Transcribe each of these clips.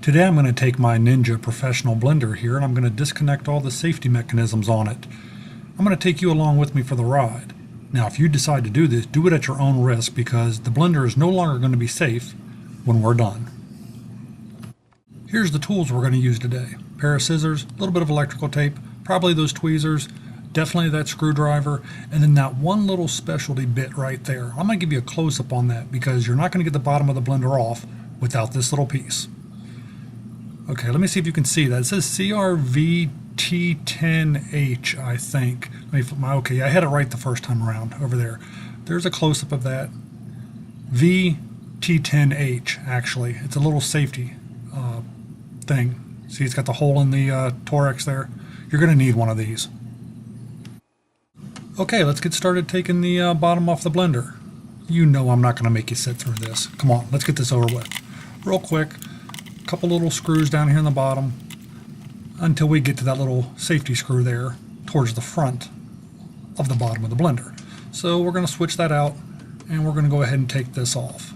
Today I'm going to take my Ninja professional blender here and I'm going to disconnect all the safety mechanisms on it. I'm going to take you along with me for the ride. Now if you decide to do this, do it at your own risk because the blender is no longer going to be safe when we're done. Here's the tools we're going to use today. A pair of scissors, a little bit of electrical tape, probably those tweezers, definitely that screwdriver, and then that one little specialty bit right there. I'm going to give you a close-up on that because you're not going to get the bottom of the blender off without this little piece. Okay, let me see if you can see that. It says CRVT10H, I think. Okay, I had it right the first time around over there. There's a close-up of that. VT10H, actually. It's a little safety thing. See, it's got the hole in the thorax there. You're going to need one of these. Okay, let's get started taking the bottom off the blender. You know I'm not going to make you sit through this. Come on, let's get this over with. Real quick. Couple little screws down here in the bottom until we get to that little safety screw there towards the front of the bottom of the blender. So we're going to switch that out and we're going to go ahead and take this off.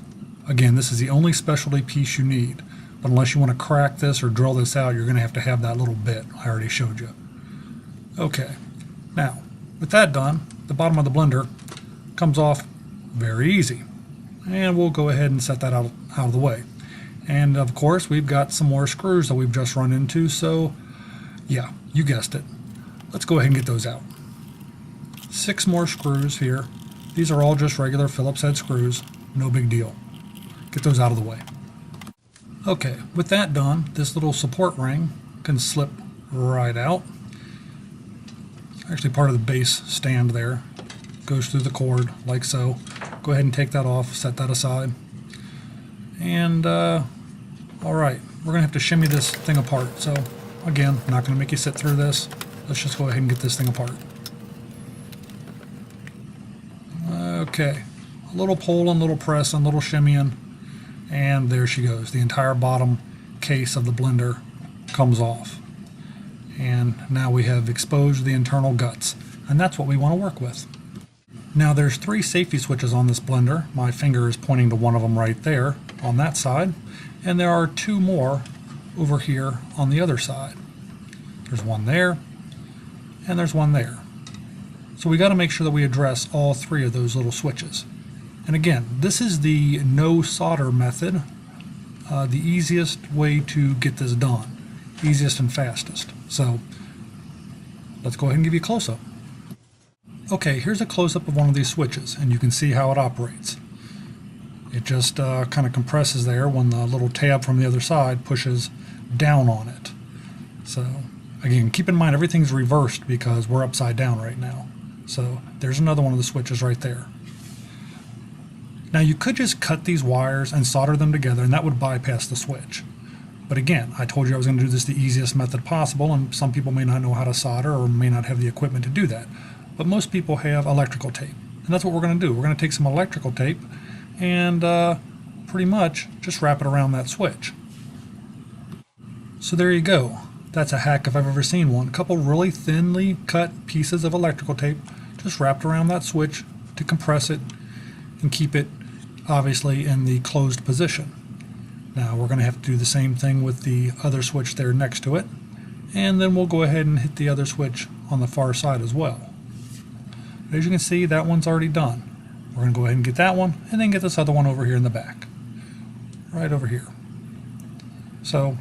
Again, this is the only specialty piece you need, but unless you want to crack this or drill this out, you're going to have that little bit I already showed you. Okay, now with that done, the bottom of the blender comes off very easy, and we'll go ahead and set that out of the way. And of course we've got some more screws that we've just run into, so yeah, you guessed it. Let's go ahead and get those out. 6 more screws here. These are all just regular Phillips head screws, no big deal. Get those out of the way. Okay, with that done, this little support ring can slip right out. It's actually part of the base stand there. Goes through the cord like so. Go ahead and take that off, set that aside. And alright, we're going to have to shimmy this thing apart. So again, I'm not going to make you sit through this. Let's just go ahead and get this thing apart. Okay, a little pull and little press and little shimmying, and there she goes. The entire bottom case of the blender comes off. And now we have exposed the internal guts, and that's what we want to work with. Now there's 3 safety switches on this blender. My finger is pointing to one of them right there on that side, and there are 2 more over here on the other side. There's one there, and there's one there. So we got to make sure that we address all 3 of those little switches. And again, this is the no solder method, the easiest way to get this done, easiest and fastest. So let's go ahead and give you a close-up. Okay, here's a close-up of one of these switches, and you can see how it operates. It just kind of compresses there when the little tab from the other side pushes down on it. So, again, keep in mind everything's reversed because we're upside down right now. So, there's another one of the switches right there. Now, you could just cut these wires and solder them together, and that would bypass the switch. But again, I told you I was going to do this the easiest method possible, and some people may not know how to solder or may not have the equipment to do that. But most people have electrical tape, and that's what we're going to do. We're going to take some electrical tape and pretty much just wrap it around that switch. So there you go. That's a hack if I've ever seen one. A couple really thinly cut pieces of electrical tape just wrapped around that switch to compress it and keep it obviously in the closed position. Now we're going to have to do the same thing with the other switch there next to it, and then we'll go ahead and hit the other switch on the far side as well. As you can see, that one's already done. We're going to go ahead and get that one, and then get this other one over here in the back. Right over here. So,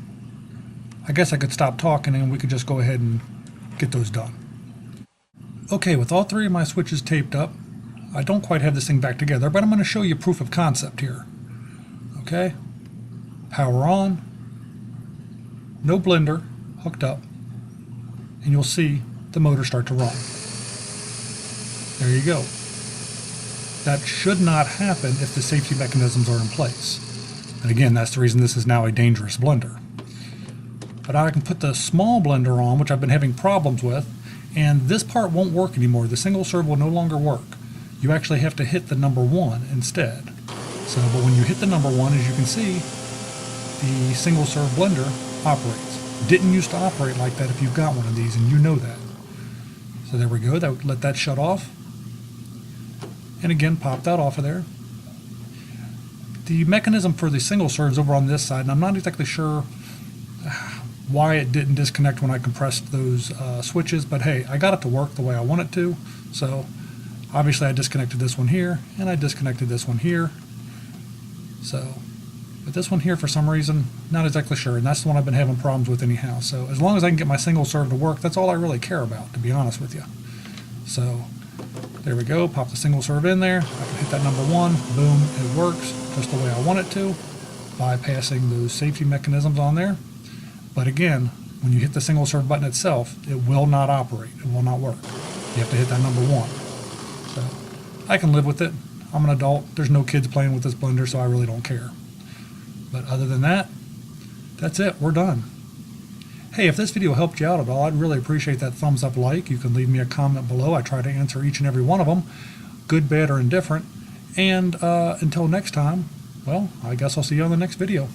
I guess I could stop talking and we could just go ahead and get those done. Okay, with all 3 of my switches taped up, I don't quite have this thing back together, but I'm going to show you proof of concept here. Okay? Power on. No blender hooked up. And you'll see the motor start to run. There you go. That should not happen if the safety mechanisms are in place. And again, that's the reason this is now a dangerous blender. But I can put the small blender on, which I've been having problems with, and this part won't work anymore. The single serve will no longer work. You actually have to hit the number 1 instead. So, but when you hit the number 1, as you can see, the single serve blender operates. Didn't used to operate like that if you've got one of these, and you know that. So there we go. Let that shut off. And again, pop that off of there. The mechanism for the single serves over on this side, and I'm not exactly sure why it didn't disconnect when I compressed those switches, but hey, I got it to work the way I want it to. So obviously I disconnected this one here, and I disconnected this one here. So, but this one here, for some reason, not exactly sure, and that's the one I've been having problems with anyhow. So as long as I can get my single serve to work, that's all I really care about, to be honest with you. So there we go, pop the single serve in there, I can hit that number 1, boom, it works just the way I want it to, bypassing those safety mechanisms on there. But again, when you hit the single serve button itself, it will not operate, it will not work. You have to hit that number 1. So I can live with it. I'm an adult, there's no kids playing with this blender, so I really don't care. But other than that, that's it, we're done. Hey, if this video helped you out at all, I'd really appreciate that thumbs up like. You can leave me a comment below. I try to answer each and every one of them, good, bad, or indifferent. And until next time, well, I guess I'll see you on the next video.